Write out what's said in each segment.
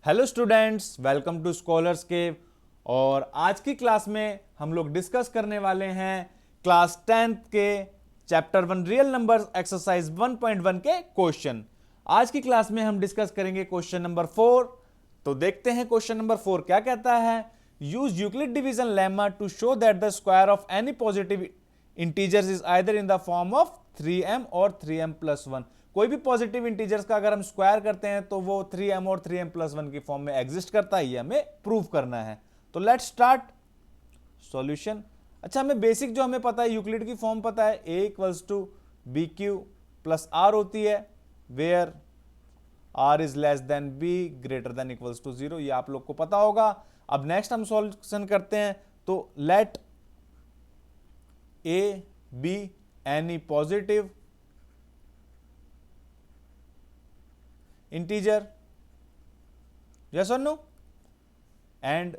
Hello students, welcome to Scholars Cave. और आज की क्लास में हम लोग डिस्कस करने वाले हैं क्लास 10th के चैप्टर 1 रियल नंबर्स एक्सरसाइज 1.1 के क्वेश्चन। आज की क्लास में हम डिस्कस करेंगे क्वेश्चन नंबर 4। तो देखते हैं क्वेश्चन नंबर 4 क्या कहता है। Use Euclid division lemma to show that the square of any positive integers is either in the form of 3m और 3m प्लस 1। कोई भी पॉजिटिव इंटीजर्स का अगर हम स्क्वायर करते हैं तो वो 3m और 3m प्लस 1 की फॉर्म में एग्जिस्ट करता है, ये हमें प्रूव करना है। तो लेट्स स्टार्ट सॉल्यूशन। अच्छा, हमें बेसिक जो हमें पता है, यूक्लिड की फॉर्म पता है, a equals to b q plus r होती है, where r is less than b greater than equals to 0। ये आप लोग को पता होगा। अब नेक्स्ट हम सॉल्यूशन करते हैं। तो late a be any positive integer, yes or no, and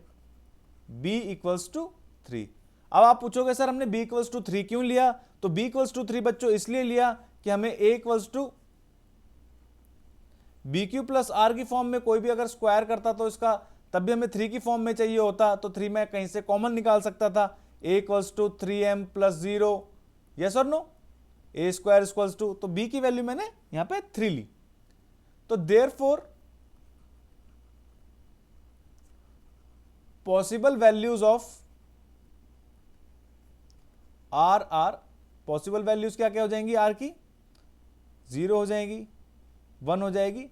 b equals to 3। अब आप पूछोगे सर हमने b इक्वल्स टू 3 क्यों लिया। तो b इक्वल्स टू 3 बच्चों इसलिए लिया कि हमें a equals to b q plus r की फॉर्म में कोई भी अगर स्क्वायर करता तो इसका तब भी हमें 3 की फॉर्म में चाहिए होता, तो 3 मैं कहीं से कॉमन निकाल सकता था। a equals to 3m plus 0, yes और no, a square equals to, तो b की वैल्यू मैंने यहां पे 3 ली। तो therefore possible values of r possible values क्या क्या हो जाएंगी, आर की 0 हो जाएगी, 1 हो जाएगी,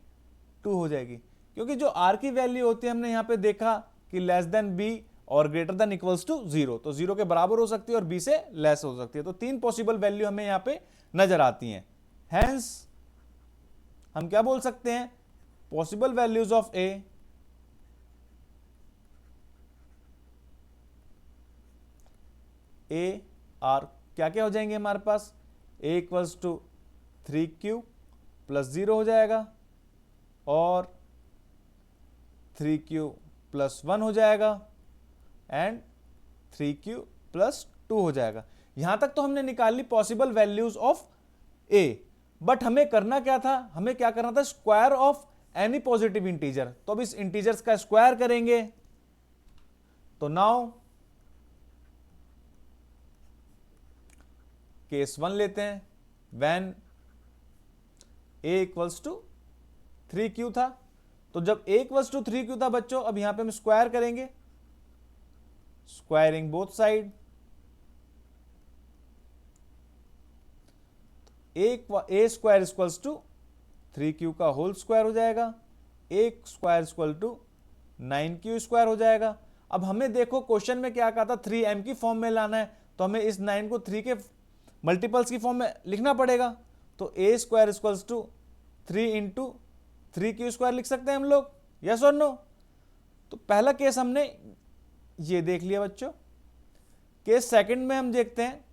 2 हो जाएगी। क्योंकि जो आर की वैल्यू होती है हमने यहां पे देखा कि लेस देन बी और ग्रेटर देन इक्वल्स टू 0, तो 0 के बराबर हो सकती है और b से लेस हो सकती है। तो 3 पॉसिबल वैल्यू हमें यहां पे नजर आती हैं। हेंस हम क्या बोल सकते हैं, possible values of a are क्या क्या हो जाएंगे हमारे पास, a equals to 3q plus 0 हो जाएगा और 3q प्लस 1 हो जाएगा एंड 3q प्लस 2 हो जाएगा। यहां तक तो हमने निकाल ली possible values of a, but हमें करना क्या था, हमें क्या करना था, square of any positive integer. तो अब इस इंटीजर्स का स्क्वायर करेंगे। तो नाउ केस 1 लेते हैं, when a equals to 3q था। तो जब a इक्वल्स टू 3q था बच्चों, अब यहां पे हम स्क्वायर करेंगे, squaring both side. a square equals to 3q का होल स्क्वायर हो जाएगा, a square equal to 9q square हो जाएगा। अब हमें देखो क्वेश्चन में क्या कहा था, 3m की फॉर्म में लाना है, तो हमें इस 9 को 3 के मल्टीपल्स की फॉर्म में लिखना पड़ेगा। तो a square equals to 3 into 3q square लिख सकते हैं हम लोग, यस और नो। तो पहला केस हमने ये देख लिया बच्चों। केस सेकंड में हम देखते हैं,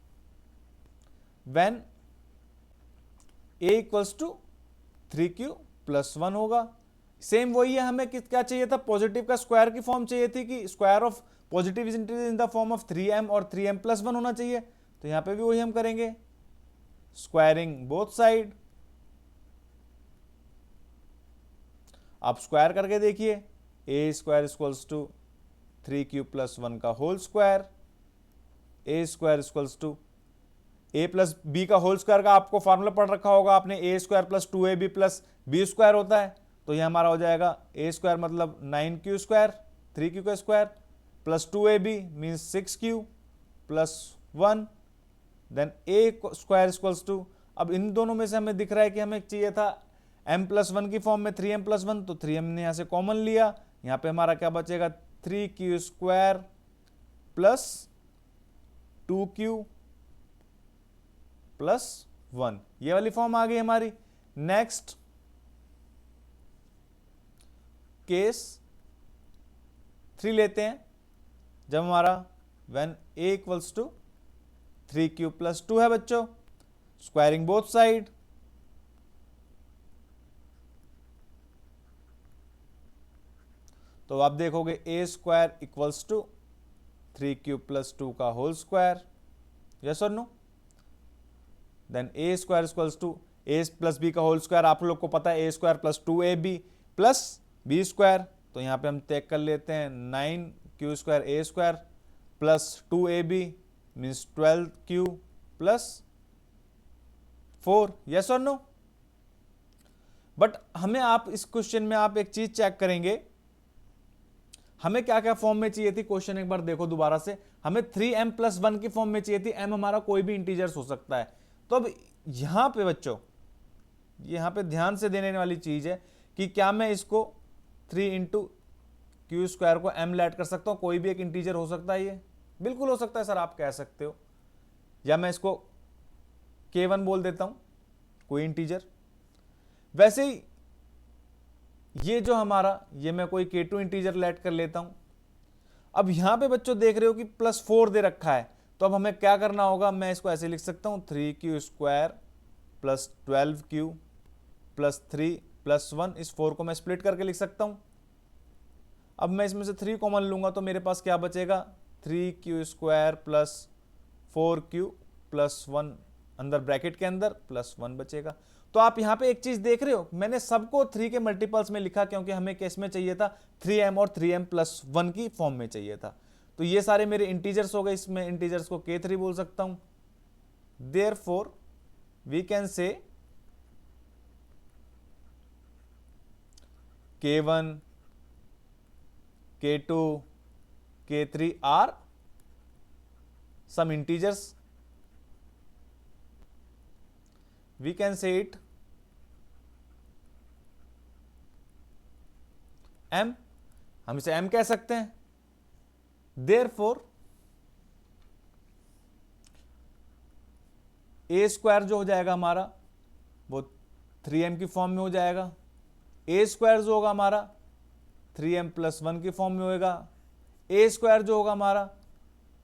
when a equals to 3q plus 1 होगा। सेम वही है, हमें क्या चाहिए था, पॉजिटिव का स्क्वायर की फॉर्म चाहिए थी कि square of positive in the form of 3m और 3m प्लस 1 होना चाहिए। तो यहां पे भी वही हम करेंगे, स्क्वायरिंग बोथ साइड। आप स्क्वायर करके देखिए, a square equals to 3q plus 1 का whole square, a square equals to a plus b का होल स्क्वायर का आपको फॉर्मूला पढ़ रखा होगा आपने, a square plus 2ab plus b square होता है। तो यह हमारा हो जाएगा a स्क्वायर मतलब 9q स्क्वायर, 3q का square plus 2ab means 6q plus 1, then a square equals to, अब इन दोनों में से हमें दिख रहा है कि हमें चाहिए था m प्लस 1 की फॉर्म में 3m प्लस 1, तो 3m ने यहां से कॉमन लिया। यहां पे हमारा क्या बचेगा, 3q square plus 2q plus 1, ये वाली फॉर्म आ गई हमारी। नेक्स्ट केस 3 लेते हैं, जब हमारा when a equals to 3q plus 2 है बच्चों, स्क्वायरिंग बोथ साइड। तो आप देखोगे a square equals to 3q plus 2 का होल स्क्वायर, यस और no. Then a square equals to a plus b का होल स्क्वायर, आप लोग को पता है a square plus 2ab plus b square, तो यहाँ पे हम तय कर लेते हैं 9q² a² plus 2ab means 12q plus 4। Yes और नो? बट हमें आप इस क्वेश्चन में आप एक चीज चेक करेंगे, हमें क्या क्या फॉर्म में चाहिए थी। क्वेश्चन एक बार देखो दोबारा से, हमें 3m+1 की फॉर्म में चाहिए थी। m हमारा कोई भी इंटीजर्स हो सकता है। तो अब यहां पे बच्चों, यहां पे ध्यान से देने वाली चीज है कि क्या मैं इसको 3 × q² को m ऐड कर सकता हूं? कोई भी एक इंटीजर हो सकता है, ये बिल्कुल हो सकता है सर, आप कह सकते हो। या मैं इसको k1 बोल देता हूं, कोई इंटीजर। वैसे ही ये जो हमारा, ये मैं कोई k2 इंटीजर ऐड कर लेता हूं। अब यहां पे बच्चों देख रहे हो कि +4 दे रखा है, तो अब हमें क्या करना होगा, मैं इसको ऐसे लिख सकता हूं 3q² plus 12q plus 3 plus 1। इस 4 को मैं स्प्लिट करके लिख सकता हूं। अब मैं इसमें से 3 कॉमन लूंगा तो मेरे पास क्या बचेगा, 3q² प्लस 4q प्लस 1 अंदर ब्रैकेट के अंदर प्लस 1 बचेगा। तो आप यहां पे एक चीज देख रहे हो, मैंने सबको 3 के मल्टीपल्स में लिखा क्योंकि हमें केस में चाहिए था 3m और 3m+1 की फॉर्म में चाहिए था। तो ये सारे मेरे इंटीजर्स हो गए, इसमें इंटीजर्स को k3 बोल सकता हूं। देयरफॉर वी कैन से k1, k2, k3 are some integers. We can say it m, हम इसे m कह सकते हैं। Therefore a² जो हो जाएगा हमारा वो 3m की फॉर्म में हो जाएगा, a² जो होगा हमारा 3m+1 की फॉर्म में होगा, a² जो होगा हमारा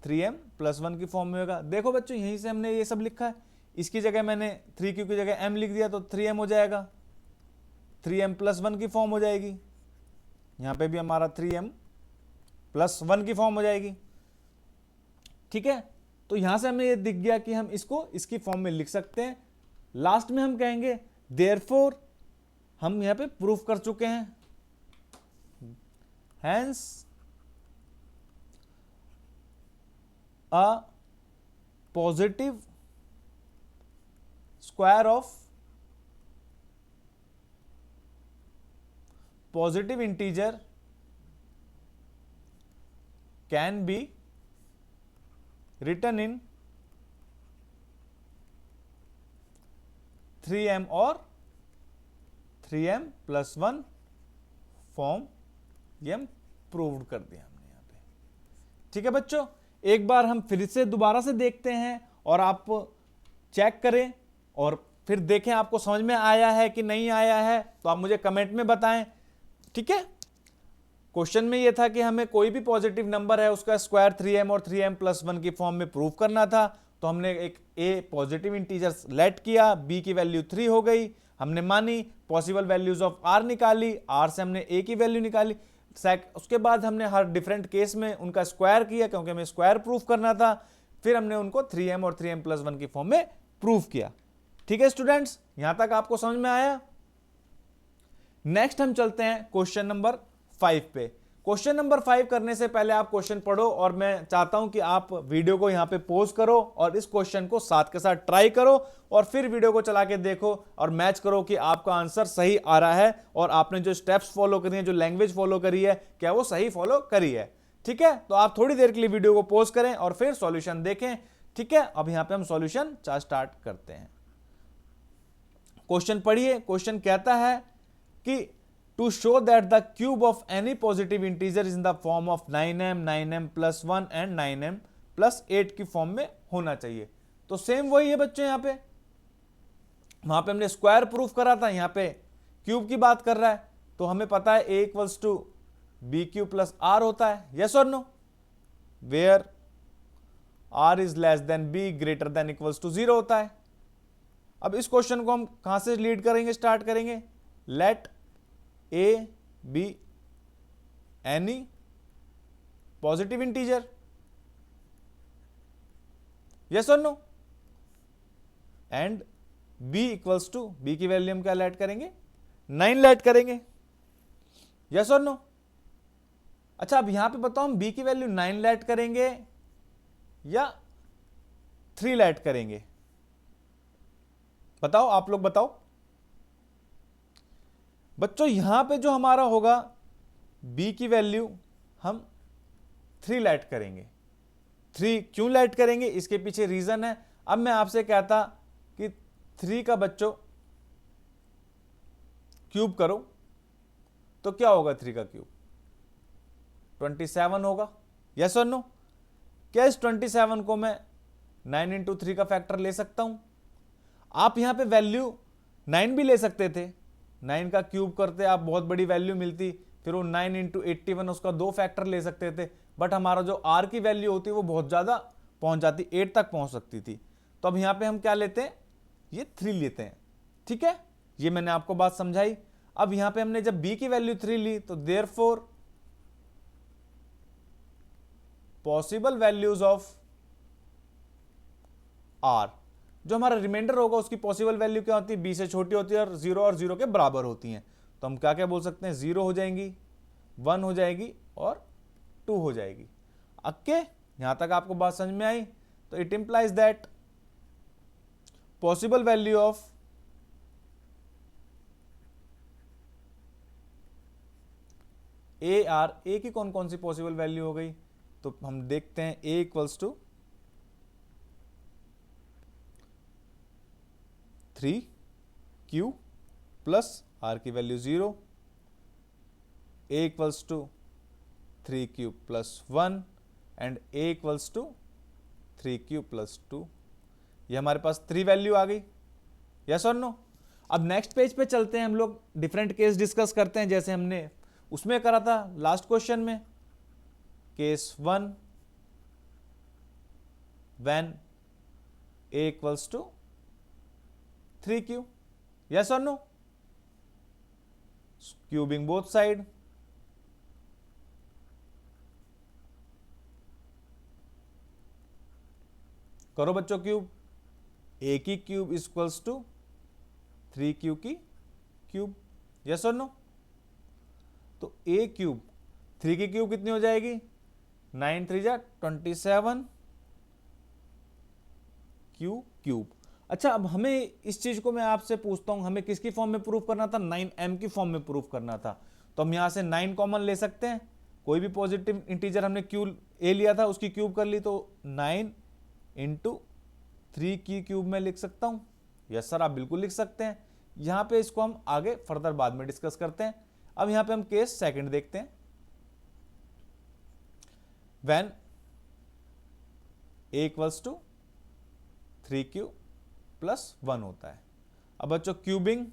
3m+1 की फॉर्म में होगा। देखो बच्चों, यहीं से हमने ये सब लिखा है, इसकी जगह मैंने 3q की जगह m लिख दिया तो 3m हो जाएगा, 3m+1 की फॉर्म हो जाएगी। यहां पे भी हमारा 3m+1 की फॉर्म हो जाएगी। ठीक है, तो यहां से हमें ये दिख गया कि हम इसको इसकी फॉर्म में लिख सकते हैं। लास्ट में हम कहेंगे देयरफॉर, हम यहां पे प्रूफ कर चुके हैं। Hence a positive square of positive integer can be written in 3m और 3m+1 फॉर्म। ये हम प्रूव कर दिया हमने यहां पे। ठीक है बच्चों, एक बार हम फिर से दोबारा से देखते हैं और आप चेक करें और फिर देखें आपको समझ में आया है कि नहीं आया है, तो आप मुझे कमेंट में बताएं। ठीक है, क्वेश्चन में यह था कि हमें कोई भी पॉजिटिव नंबर है उसका स्क्वायर 3m और 3m+1 की फॉर्म में प्रूव करना था। तो हमने एक a पॉजिटिव इंटीजर लेट किया, b की वैल्यू 3 हो गई, हमने मानी, पॉसिबल वैल्यूज ऑफ r निकाली, r से हमने a की वैल्यू निकाली। उसके बाद हमने हर डिफरेंट केस में उनका स्क्वायर किया क्योंकि हमें स्क्वायर प्रूफ करना था। फिर हमने उनको 3m और 3m+1 की फॉर्म में प्रूफ किया। ठीक है स्टूडेंट्स, यहां तक आपको समझ में आया? नेक्स्ट हम चलते हैं क्वेश्चन नंबर 5 पे। क्वेश्चन नंबर 5 करने से पहले आप क्वेश्चन पढ़ो और मैं चाहता हूं कि आप वीडियो को यहां पे पॉज करो और इस क्वेश्चन को साथ के साथ ट्राई करो और फिर वीडियो को चला के देखो और मैच करो कि आपका आंसर सही आ रहा है और आपने जो स्टेप्स फॉलो करी है, जो लैंग्वेज फॉलो करी है, क्या वो सही फॉलो करी है। ठीक है, तो आप थोड़ी देर के लिए वीडियो को पॉज करें और फिर सॉल्यूशन देखें। ठीक है, अब यहां पे हम सॉल्यूशन स्टार्ट करते हैं। क्वेश्चन पढ़िए। क्वेश्चन कहता है कि to show that the cube of any positive integer is in the form of 9m, 9m+1 and 9m+8 की फॉर्म में होना चाहिए। तो सेम वही है बच्चों, यहां पे वहां पे हमने स्क्वायर प्रूफ करा था, यहां पे क्यूब की बात कर रहा है। तो हमें पता है a = bq + r होता है। यस और no? Where r is less than b greater than = 0 होता है। अब इस क्वेश्चन को हम कहां से लीड करेंगे, स्टार्ट करेंगे। Let a be any positive integer, yes or no, and b = b की वैल्यू हम क्या लेट करेंगे, 9 लेट करेंगे। yes or no? अच्छा, अब यहां पे बताओ हम b की वैल्यू 9 लेट करेंगे या 3 लेट करेंगे? बताओ, आप लोग बताओ बच्चों। यहां पे जो हमारा होगा b की वैल्यू हम 3 लेट करेंगे। 3 क्यों लेट करेंगे, इसके पीछे रीजन है। अब मैं आपसे कहता कि 3 का बच्चों क्यूब करो, तो क्या होगा 3 का क्यूब? 27 होगा। यस और नो? क्या इस 27 को मैं 9 इंटू 3 का फैक्टर ले सकता हूं? आप यहां पे वैल्यू 9 भी ले सकते थे, 9 का क्यूब करते आप बहुत बड़ी वैल्यू मिलती, फिर वो 9 इंटू 81 उसका 2 फैक्टर ले सकते थे, बट हमारा जो आर की वैल्यू होती है वो बहुत ज़्यादा पहुंच जाती, 8 तक पहुंच सकती थी। तो अब यहां पे हम क्या लेते हैं, ये 3 लेते हैं। ठीक है, ये मैंने आपको बात समझाई। अब यहां पे हमने जब b की वैल्यू 3 ली तो therefore possible values of r, जो हमारा रिमाइंडर होगा उसकी पॉसिबल वैल्यू क्या होती है, b से छोटी होती है और 0 के बराबर होती हैं। तो हम क्या क्या बोल सकते हैं, 0 हो जाएंगी, 1 हो जाएगी और 2 हो जाएगी। ओके, यहां तक आपको बात समझ में आई? तो it implies that possible value of a की कौन कौन सी पॉसिबल वैल्यू हो गई, तो हम देखते हैं a equals to 3q plus r की value 0, a equals to 3q plus 1 and a equals to 3q plus 2। ये हमारे पास 3 वैल्यू आ गई। यस और नो? अब नेक्स्ट पेज पे चलते हैं, हम लोग डिफरेंट केस डिस्कस करते हैं, जैसे हमने उसमें करा था लास्ट क्वेश्चन में। Case 1 when a equals to 3q। Yes और नो? क्यूबिंग बोथ साइड, करो बच्चों क्यूब। a की क्यूब इक्वल्स टू 3q की क्यूब। यस और नो? तो a क्यूब 3 की क्यूब कितनी हो जाएगी, 9 3 जा 27 q क्यूब। अच्छा, अब हमें इस चीज को मैं आपसे पूछता हूं, हमें किसकी फॉर्म में प्रूफ करना था, 9m की फॉर्म में प्रूफ करना था। तो हम यहां से 9 कॉमन ले सकते हैं, कोई भी पॉजिटिव इंटीजर हमने क्यू a लिया था उसकी क्यूब कर ली, तो 9 इंटू 3 की क्यूब में लिख सकता हूं। यस सर, आप बिल्कुल लिख सकते हैं। यहां पे इसको हम आगे फर्दर बाद में डिस्कस करते हैं। अब यहां पे हम केस सेकंड देखते हैं, when a equals to 3q plus 1 होता है। अब बच्चों cubing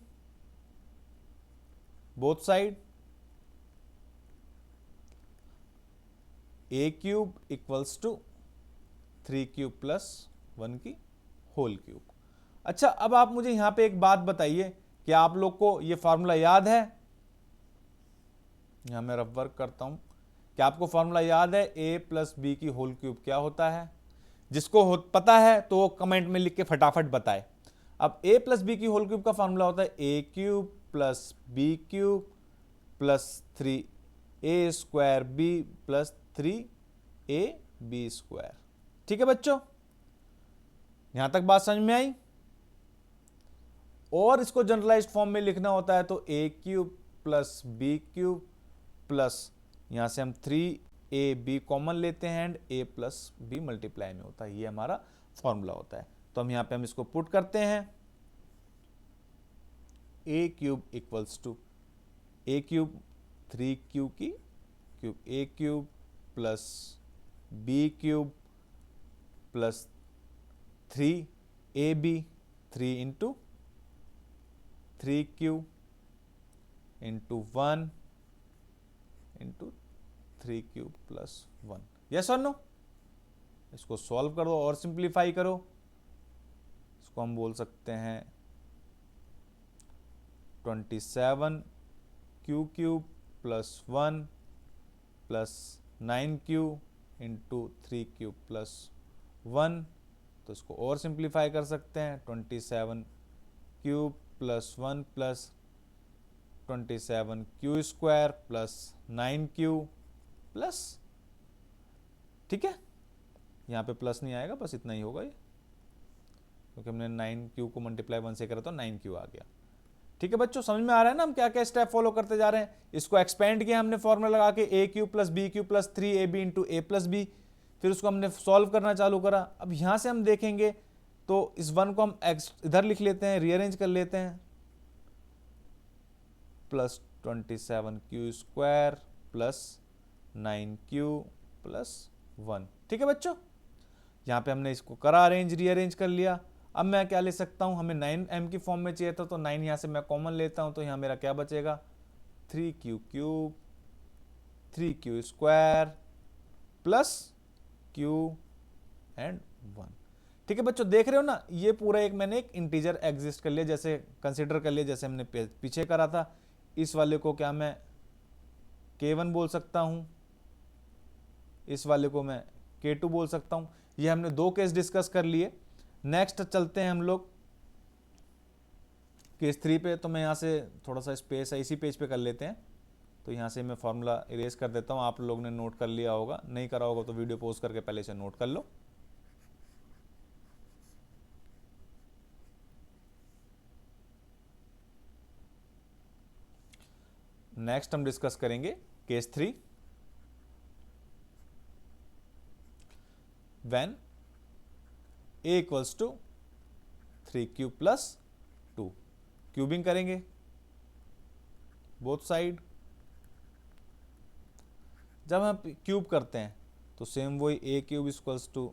both side, a cube equals to 3q plus 1 की होल क्यूब। अच्छा, अब आप मुझे यहां पे एक बात बताइए, क्या आप लोग को यह फॉर्मूला याद है? यहां मैं रफ वर्क करता हूं, क्या आपको फॉर्मूला याद है a प्लस बी की होल क्यूब क्या होता है? जिसको पता है तो वो कमेंट में लिख के फटाफट बताए। अब a प्लस बी की होल क्यूब का फॉर्मूला होता है a cube plus B cube plus 3a square b plus 3ab square. ठीक है बच्चों, यहां तक बात समझ में आई? और इसको जनरलाइज्ड फॉर्म में लिखना होता है तो a cube plus B cube plus, यहां से हम 3ab कॉमन लेते हैं and a plus B multiply में होता है, ये हमारा फॉर्मूला होता है। तो हम यहां पे हम इसको पुट करते हैं, a cube equals to a cube 3q की cube, a cube plus b cube plus 3ab, 3 into 3q into 1 into 3q plus 1। Yes और नो? इसको सॉल्व करो और सिंप्लीफाई करो, इसको हम बोल सकते हैं 27q cube plus 1 plus 9q into 3q plus 1। तो इसको और सिंप्लीफाई कर सकते हैं, 27 cube plus 1 plus 27q square plus 9q plus, ठीक है, यहाँ पे प्लस नहीं आएगा, बस इतना ही होगा ये, क्योंकि हमने 9q को मल्टीप्लाई 1 से करा तो 9q आ गया। ठीक है बच्चों, समझ में आ रहा है ना हम क्या क्या स्टेप फॉलो करते जा रहे हैं। इसको एक्सपेंड किया हमने फॉर्मूला लगा के a³ plus b³ plus 3ab into a plus B, फिर उसको हमने सॉल्व करना चालू करा। अब यहां से हम देखेंगे तो इस 1 को हम इधर लिख लेते हैं, रीअरेंज कर लेते हैं, plus 27q square plus 9q plus 1। ठीक है बच्चों, यहां पे हमने इसको करा अरेंज, रीअरेंज कर लिया। अब मैं क्या ले सकता हूं, हमें 9m की फॉर्म में चाहिए था तो 9 यहां से मैं कॉमन लेता हूं, तो यहां मेरा क्या बचेगा, 3q cube 3q square plus q and 1। ठीक है बच्चों, देख रहे हो ना, ये पूरा एक मैंने एक इंटीजर एग्जिस्ट कर लिया, जैसे कंसीडर कर लिया जैसे हमने पीछे करा था। इस वाले को क्या मैं k1 बोल सकता हूं, इस वाले को मैं k2 बोल सकता हूं। ये हमने दो केस डिस्कस कर लिए। नेक्स्ट चलते हैं हम लोग केस 3 पे। तो मैं यहाँ से थोड़ा सा स्पेस है इसी पेज पे कर लेते हैं, तो यहाँ से मैं फॉर्मूला इरेज कर देता हूँ। आप लोग ने नोट कर लिया होगा, नहीं करा होगा तो वीडियो पॉज करके पहले से नोट कर लो। नेक्स्ट हम डिस्कस करेंगे case 3, when a equals to 3q plus 2, cubing करेंगे बोथ साइड। जब हम क्यूब करते हैं तो सेम वही a³ equals to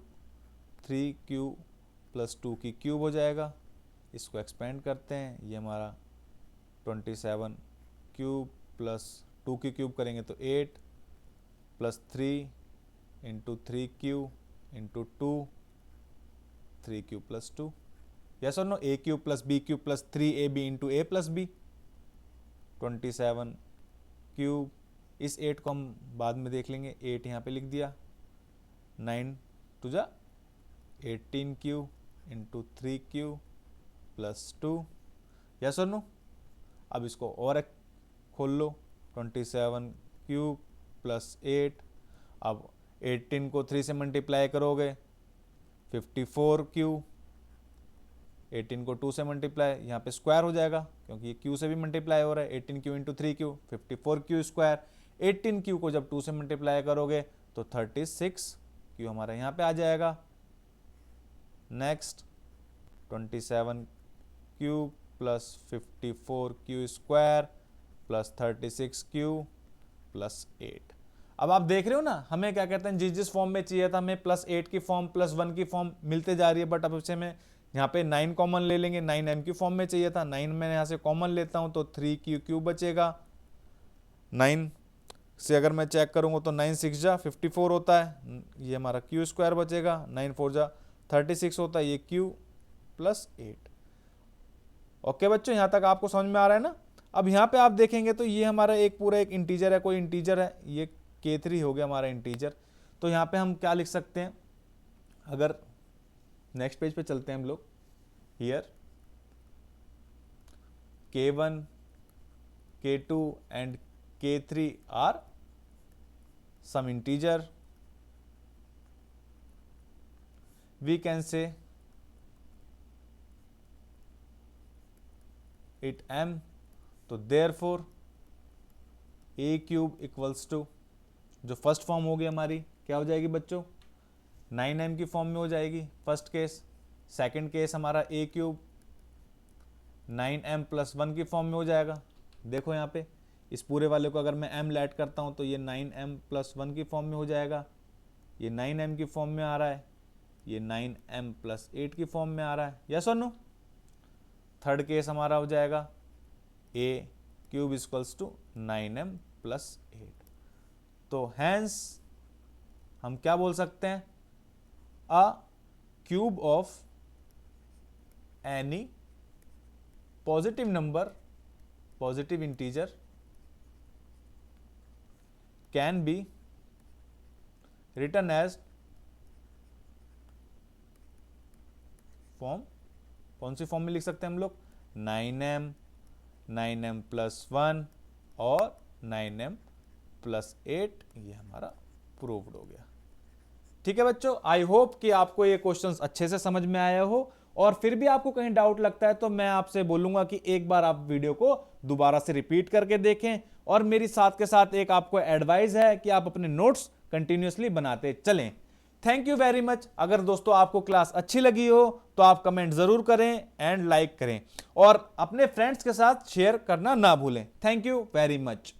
3q plus 2 की क्यूब हो जाएगा। इसको एक्सपेंड करते हैं, ये हमारा 27 क्यूब प्लस 2 की क्यूब करेंगे तो 8 plus 3 into 3q into 2 3q plus 2। Yes और no, a³ plus b³ plus 3ab into a plus b, 27 cube. इस 8 को हम बाद में देख लेंगे, 8 यहाँ पे लिख दिया, 9 टू जा 18q into 3q plus 2। Yes और नो, अब इसको और खोल लो, 27 क्यूब प्लस 8, अब 18 को 3 से मल्टीप्लाई करोगे 54q, 18 को 2 से मल्टीप्लाई, यहाँ पे स्क्वायर हो जाएगा क्योंकि ये q से भी मल्टीप्लाई हो रहा है, 18q into 3q 54q square. 18q को जब 2 से मल्टीप्लाई करोगे तो 36q हमारा यहाँ पे आ जाएगा। Next 27q plus 54q square plus 36q plus 8। अब आप देख रहे हो ना, हमें क्या कहते हैं, जिस फॉर्म में चाहिए था हमें प्लस 8 की फॉर्म प्लस 1 की फॉर्म मिलते जा रही है, बट अब इसे में यहाँ पे 9 कॉमन ले लेंगे। 9m की फॉर्म में चाहिए था, 9 मैं यहाँ से कॉमन लेता हूँ तो 3q क्यूब बचेगा। 9 से अगर मैं चेक करूँगा तो 9 6 जा 54 होता है, ये हमारा q स्क्वायर बचेगा। 9 4 जा 36 होता है, ये q प्लस 8। ओके बच्चों, यहाँ तक आपको समझ में आ रहा है ना। अब यहाँ पे आप देखेंगे तो ये हमारा एक पूरा एक इंटीजर है, कोई इंटीजर है, ये k3 हो गया हमारा इंटीजर। तो यहाँ पे हम क्या लिख सकते हैं, अगर नेक्स्ट पेज पे चलते हैं हम लोग, here k1 k2 and k3 are some integer, we can say it m, तो देयरफॉर a³ इक्वल्स टू, जो फर्स्ट फॉर्म होगी हमारी क्या हो जाएगी बच्चों, 9m की फॉर्म में हो जाएगी फर्स्ट केस। सेकंड केस हमारा a³ 9m प्लस 1 की फॉर्म में हो जाएगा। देखो यहाँ पे इस पूरे वाले को अगर मैं m ऐड करता हूँ तो ये 9m प्लस 1 की फॉर्म में हो जाएगा, ये 9m की फॉर्म में आ रहा है, ये 9m प्लस 8 की फॉर्म में आ रहा है। यस और नो। थर्ड केस हमारा हो जाएगा a³ equals to 9m plus 8। तो हैंस हम क्या बोल सकते हैं, a cube of any positive number, positive integer can be written as form, कौन सी फॉर्म में लिख सकते हैं हम लोग, 9m, 9m प्लस 1 और 9m प्लस 8, ये हमारा प्रूव्ड हो गया। ठीक है बच्चों, आई होप कि आपको ये क्वेश्चंस अच्छे से समझ में आया हो, और फिर भी आपको कहीं डाउट लगता है तो मैं आपसे बोलूंगा कि एक बार आप वीडियो को दोबारा से रिपीट करके देखें, और मेरी साथ के साथ एक आपको एडवाइस है कि आप अपने नोट्स कंटिन्यूअसली बनाते चलें। Thank you very much. अगर दोस्तों आपको क्लास अच्छी लगी हो तो आप कमेंट जरूर करें एंड लाइक करें, और अपने फ्रेंड्स के साथ शेयर करना ना भूलें। Thank you very much.